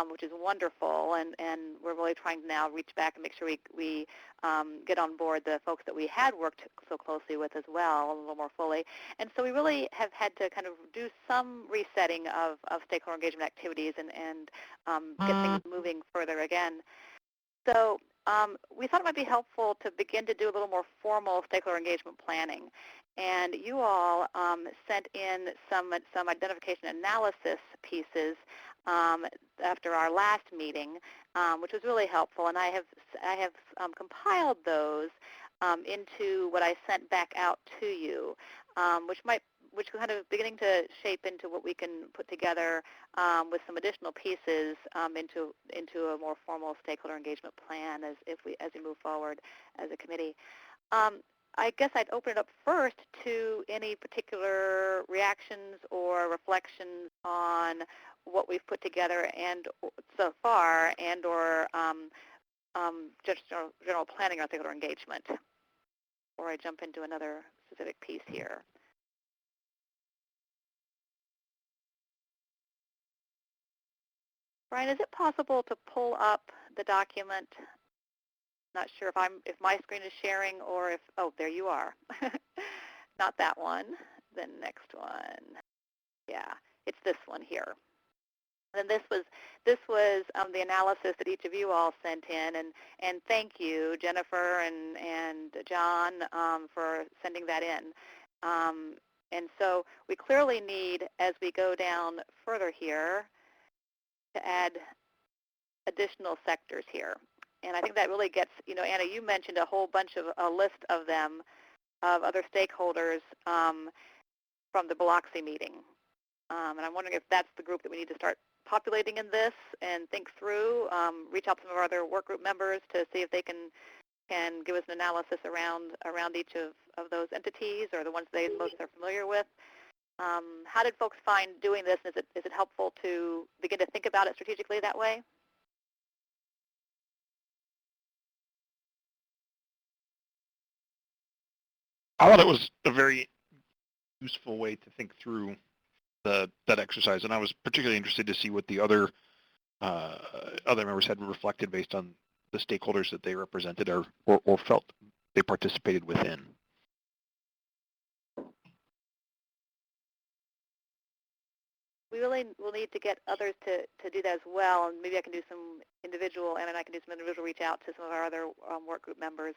which is wonderful, and we're really trying to now reach back and make sure we get on board the folks that we had worked so closely with as well a little more fully. And so we really have had to kind of do some resetting of stakeholder engagement activities and get things moving further again. So we thought it might be helpful to begin to do a little more formal stakeholder engagement planning. And you all sent in some identification analysis pieces after our last meeing, which was really helpful. And I have compiled those into what I sent back out to you, which kind of beginning to shape into what we can put together with some additional pieces into a more formal stakeholder engagement plan as we move forward as a committee. I guess I'd open it up first to any particular reactions or reflections on what we've put together and so far, and or just general planning on stakeholder engagement, or I jump into another specific piece here. Brian, is it possible to pull up the document? Not sure if my screen is sharing or if, oh, there you are. Not that one, the next one. Yeah, it's this one here. And this was the analysis that each of you all sent in, and thank you, Jennifer and John, for sending that in. And so we clearly need, as we go down further here, to add additional sectors here. And I think that really gets, Anna, you mentioned a whole bunch of a list of them, of other stakeholders from the Biloxi meeting. And I'm wondering if that's the group that we need to start populating in this and think through, reach out to some of our other work group members to see if they can can give us an analysis around each of those entities or the ones they most are familiar with. How did folks find doing this? Is it helpful to begin to think about it strategically that way? I thought it was a very useful way to think through that exercise, and I was particularly interested to see what the other members had reflected based on the stakeholders that they represented or felt they participated within. We really will need to get others to do that as well, and maybe I can do some individual, and I can do some individual reach out to some of our other work group members.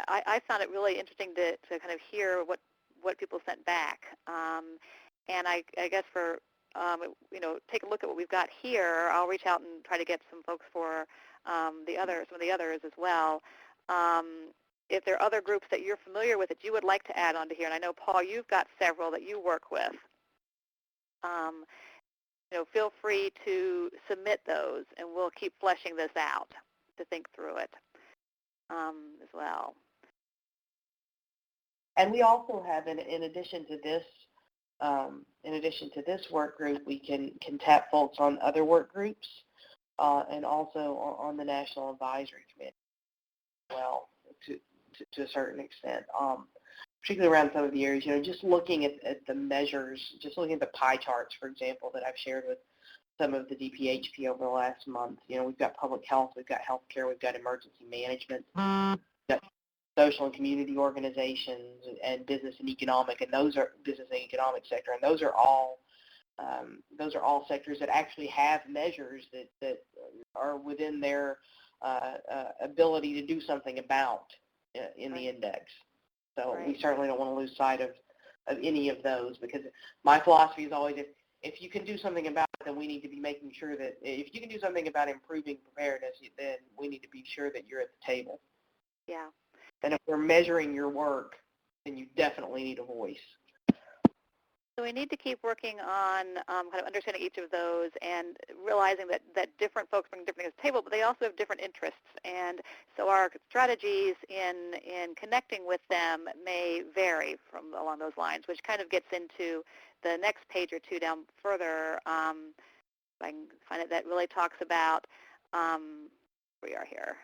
I found it really interesting to kind of hear what people sent back, and I guess for take a look at what we've got here. I'll reach out and try to get some folks for some of the others as well. If there are other groups that you're familiar with that you would like to add onto here, and I know, Paul, you've got several that you work with, feel free to submit those, and we'll keep fleshing this out to think through it as well. And we also have, in addition to this work group, we can tap folks on other work groups and also on the National Advisory Committee as well, to a certain extent, particularly around some of the areas, just looking at the measures, just looking at the pie charts, for example, that I've shared with some of the DPHP over the last month. We've got public health, we've got healthcare, we've got emergency management, we've got social and community organizations, and business and economic, and those are business and economic sector, and those are all sectors that actually have measures that are within their ability to do something about in the index. So we certainly don't want to lose sight of any of those, because my philosophy is always if you can do something about it, then we need to be making sure that if you can do something about improving preparedness, then we need to be sure that you're at the table. Yeah. And if we're measuring your work, then you definitely need a voice. So we need to keep working on kind of understanding each of those and realizing that different folks bring different things to the table, but they also have different interests. And so our strategies in connecting with them may vary from along those lines, which kind of gets into the next page or two down further. If I can find it, that really talks about, we are here,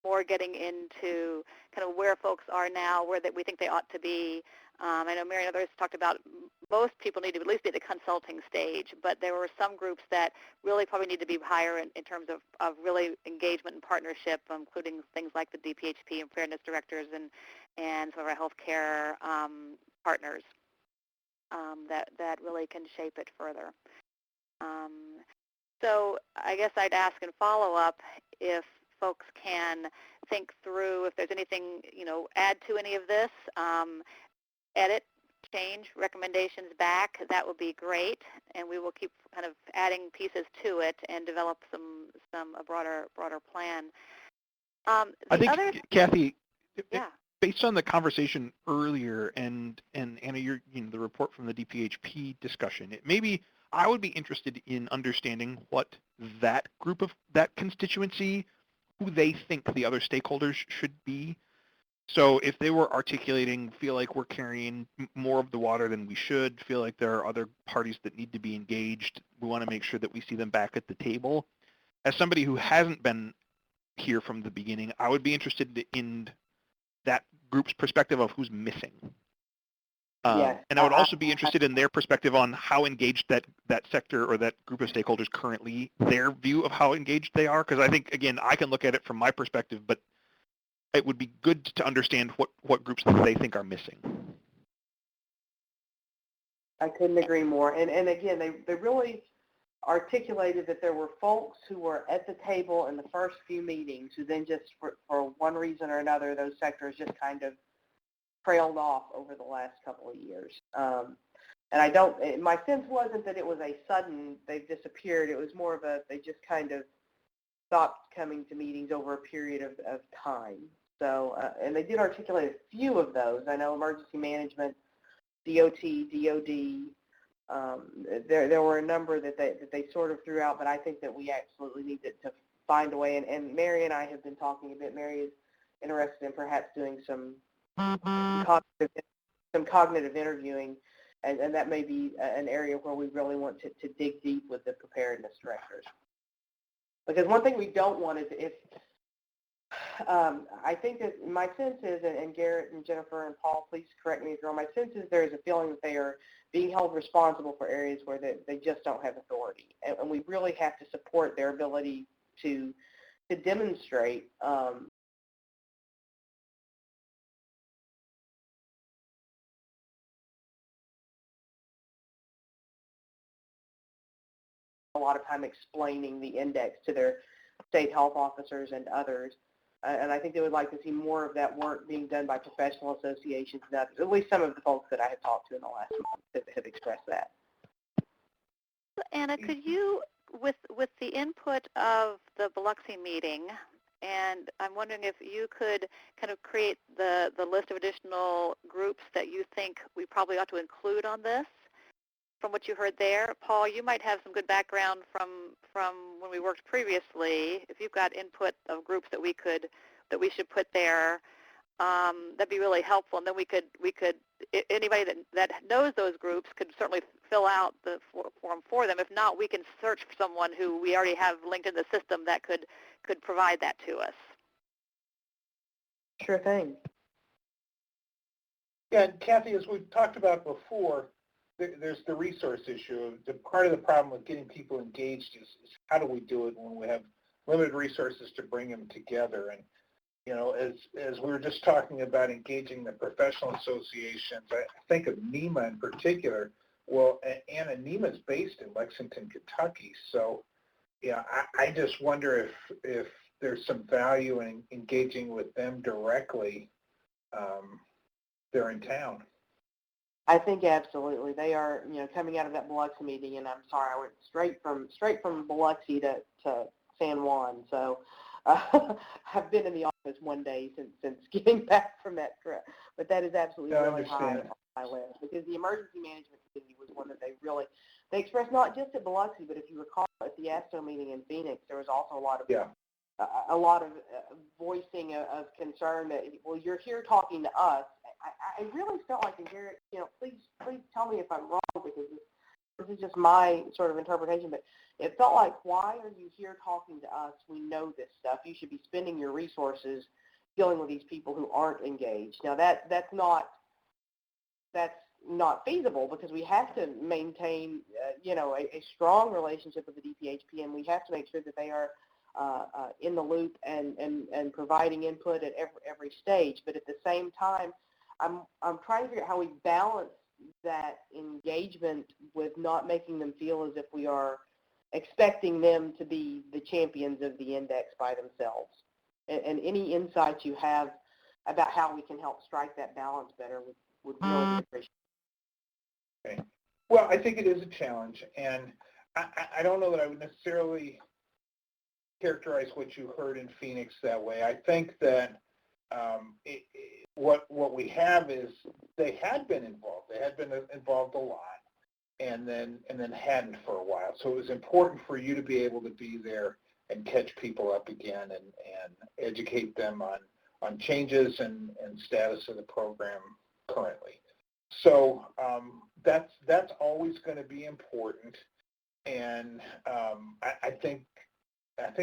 more getting into kind of where folks are now, where that we think they ought to be. I know Mary and others talked about most people need to at least be at the consulting stage, but there were some groups that really probably need to be higher in terms of really engagement and partnership, including things like the DPHP and fairness directors and some of our healthcare partners that really can shape it further. So I guess I'd ask in follow-up if folks can think through if there's anything, add to any of this, edit, change, recommendations back. That would be great, and we will keep kind of adding pieces to it and develop a broader plan. I think, Kathy, yeah. Based on the conversation earlier and Anna, the report from the DPHP discussion, maybe I would be interested in understanding what that group of that constituency, who they think the other stakeholders should be. So if they were articulating, feel like we're carrying more of the water than we should, feel like there are other parties that need to be engaged, we want to make sure that we see them back at the table. As somebody who hasn't been here from the beginning, I would be interested in that group's perspective of who's missing. Yes. And I would also be interested in their perspective on how engaged that sector or that group of stakeholders currently, their view of how engaged they are. Because I think, again, I can look at it from my perspective, but it would be good to understand what groups they think are missing. I couldn't agree more. And again, they really articulated that there were folks who were at the table in the first few meetings who then just, for one reason or another, those sectors just kind of trailed off over the last couple of years. And my sense wasn't that it was a sudden, they've disappeared. It was more of they just kind of stopped coming to meetings over a period of time. So, and they did articulate a few of those. I know emergency management, DOT, DOD, there were a number that they sort of threw out, but I think that we absolutely need to find a way, and Mary and I have been talking a bit. Mary is interested in perhaps doing some cognitive interviewing, and that may be an area where we really want to dig deep with the preparedness directors. Because one thing we don't want is if, I think that my sense is, and Garrett and Jennifer and Paul, please correct me if you're wrong, my sense is there is a feeling that they are being held responsible for areas where they just don't have authority. And we really have to support their ability to demonstrate a lot of time explaining the index to their state health officers and others. And I think they would like to see more of that work being done by professional associations and others. At least some of the folks that I have talked to in the last month have expressed that. Anna, could you, with the input of the Biloxi meeting, and I'm wondering if you could kind of create the list of additional groups that you think we probably ought to include on this, from what you heard there. Paul, you might have some good background from when we worked previously. If you've got input of groups that we should put there, that'd be really helpful. And then we could anybody that knows those groups could certainly fill out the form for them. If not, we can search for someone who we already have linked in the system that could provide that to us. Sure thing. Yeah, and Kathy, as we've talked about before, there's the resource issue. The part of the problem with getting people engaged is how do we do it when we have limited resources to bring them together? And you know, as we were just talking about engaging the professional associations, I think of NHMA in particular. Well, Anna, NHMA is based in Lexington, Kentucky, so yeah, I just wonder if there's some value in engaging with them directly. They're in town. I think absolutely. They are, you know, coming out of that Biloxi meeting, and I'm sorry, I went straight from Biloxi to San Juan. So I've been in the office one day since getting back from that trip. But that is absolutely really high on my list, because the emergency management committee was one that they expressed not just at Biloxi, but if you recall at the ASTO meeting in Phoenix, there was also a lot of voicing of concern that, well, you're here talking to us. I really felt like, and Garrett, you know, please tell me if I'm wrong, because this is just my sort of interpretation, but it felt like, why are you here talking to us? We know this stuff. You should be spending your resources dealing with these people who aren't engaged. Now, that's not feasible, because we have to maintain, you know, a strong relationship with the DPHP, and we have to make sure that they are in the loop and providing input at every stage. But at the same time, I'm trying to figure out how we balance that engagement with not making them feel as if we are expecting them to be the champions of the index by themselves. And any insights you have about how we can help strike that balance better would really be appreciated. Okay. Well, I think it is a challenge, and I don't know that I would necessarily characterize what you heard in Phoenix that way. I think that what we have is they had been involved. They had been involved a lot, and then hadn't for a while. So it was important for you to be able to be there and catch people up again and educate them on changes and status of the program currently. So that's always going to be important, and I think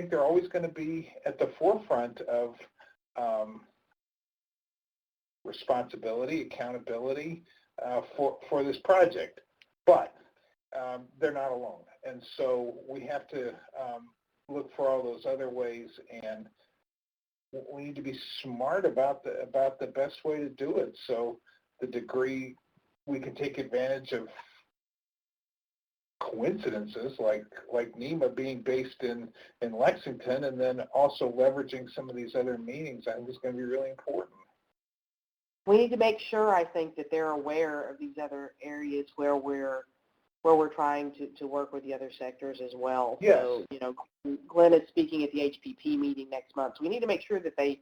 they're always going to be at the forefront of responsibility, accountability for this project. But they're not alone, and so we have to look for all those other ways, and we need to be smart about the best way to do it. So the degree we can take advantage of coincidences like NHMA being based in Lexington, and then also leveraging some of these other meetings, I think is going to be really important. We need to make sure, I think, that they're aware of these other areas where we're trying to work with the other sectors as well. Yes. So, you know, Glenn is speaking at the HPP meeting next month. So we need to make sure that they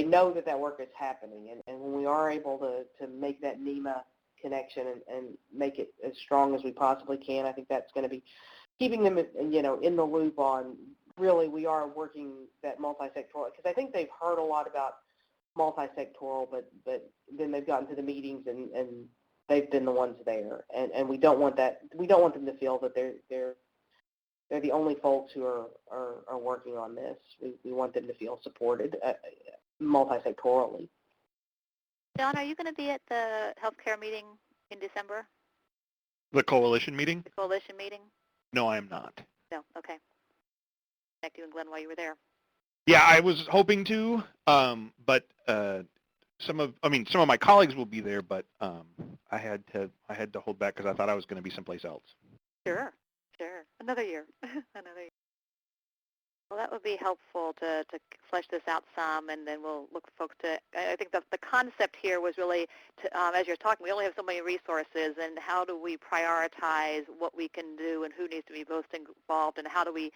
know that work is happening. And when we are able to make that NHMA connection and make it as strong as we possibly can, I think that's going to be keeping them, you know, in the loop on really we are working that multi-sectoral, because I think they've heard a lot about multi-sectoral, but then they've gotten to the meetings and they've been the ones there, and we don't want that. We don't want them to feel that they're the only folks who are working on this. We want them to feel supported multi-sectorally. John, are you going to be at the healthcare meeting in December? The coalition meeting? The coalition meeting? No, I am not. No, okay. Connect you and Glenn while you were there. Yeah, I was hoping to, but some of my colleagues will be there, but I had to hold back because I thought I was going to be someplace else. Sure. Another year. Another year. Well, that would be helpful to flesh this out some, and then we'll look for folks to, I think the concept here was really, to, as you're talking, we only have so many resources, and how do we prioritize what we can do and who needs to be most involved, and how do we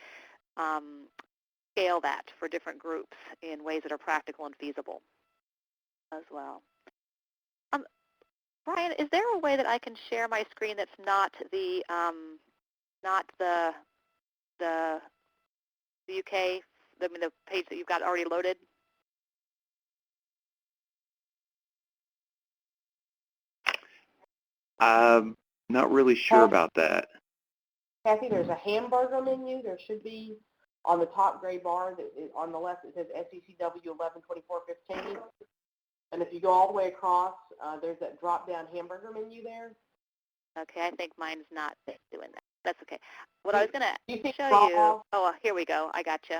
scale that for different groups in ways that are practical and feasible as well. Brian, is there a way that I can share my screen that's not the UK, the page that you've got already loaded? Not really sure about that. Kathy, there's a hamburger menu. There should be on the top gray bar. On the left, it says SECW 112415. And if you go all the way across, there's that drop-down hamburger menu there. Okay, I think mine's not doing that. That's okay. What I was going to show you, here we go. I got you.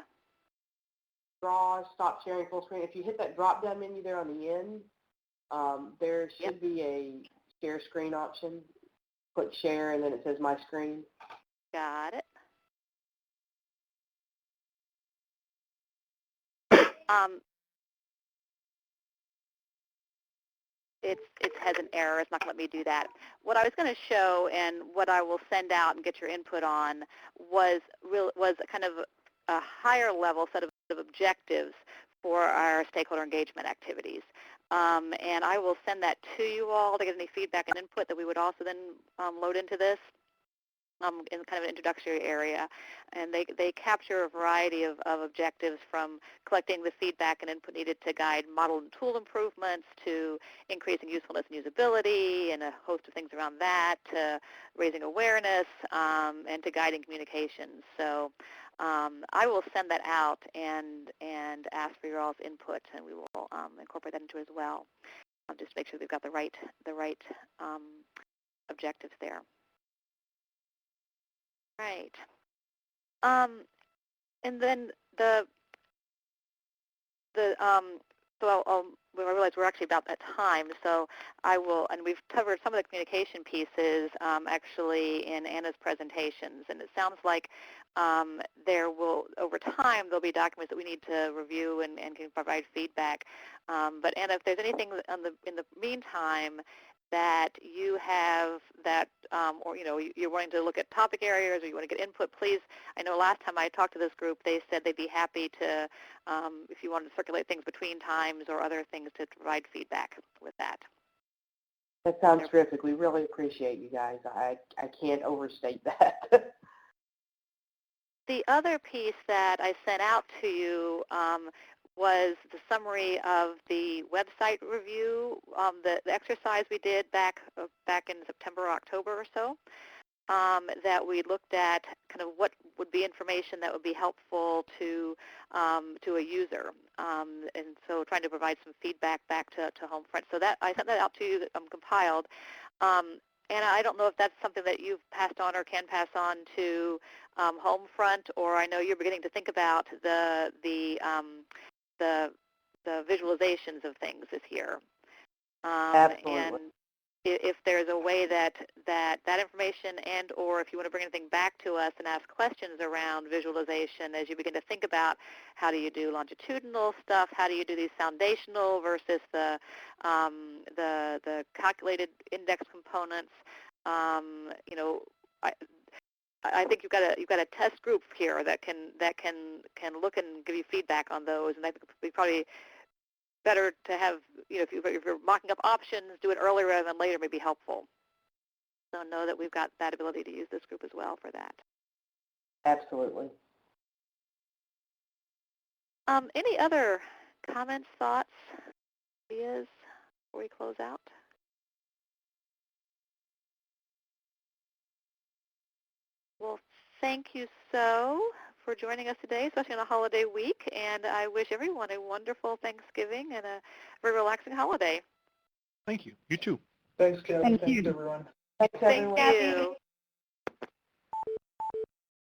Draw, stop sharing full screen. If you hit that drop-down menu there on the end, there should be a share screen option. Put share, and then it says my screen. Got it. It has an error. It's not going to let me do that. What I was going to show and what I will send out and get your input on was kind of a higher level set of objectives for our stakeholder engagement activities. And I will send that to you all to get any feedback and input that we would also then load into this in kind of an introductory area. And they capture a variety of objectives, from collecting the feedback and input needed to guide model and tool improvements, to increasing usefulness and usability, and a host of things around that, to raising awareness, and to guiding communications. So I will send that out and ask for your all's input, and we will incorporate that into it as well. Just to make sure we've got the right objectives there. Right. And then I realize we're actually about that time, so I will, and we've covered some of the communication pieces actually in Anna's presentations, and it sounds like there will, over time, there'll be documents that we need to review and can provide feedback. But Anna, if there's anything in the meantime that you have that, or you're wanting to look at topic areas, or you want to get input, please. I know last time I talked to this group, they said they'd be happy to, if you wanted to circulate things between times or other things, to provide feedback with that. That sounds terrific. We really appreciate you guys. I can't overstate that. The other piece that I sent out to you was the summary of the website review, the exercise we did back in September or October or so, that we looked at kind of what would be information that would be helpful to a user, and so trying to provide some feedback back to Homefront. So that I sent that out to you, compiled. Anna, I don't know if that's something that you've passed on or can pass on to Homefront, or I know you're beginning to think about the visualizations of things this year. Absolutely. And if there's a way that information, and or if you want to bring anything back to us and ask questions around visualization as you begin to think about how do you do longitudinal stuff, how do you do these foundational versus the calculated index components, I think you've got a test group here that can look and give you feedback on those, and I think it'd be probably better to have, if you're mocking up options, do it earlier rather than later may be helpful. So know that we've got that ability to use this group as well for that. Absolutely. Any other comments, thoughts, ideas before we close out? Well, thank you so for joining us today, especially on a holiday week, and I wish everyone a wonderful Thanksgiving and a very relaxing holiday. Thank you. You too. Thanks, Kevin. Thank Thanks, you. everyone. Thanks, Thanks, everyone. Kathy. You.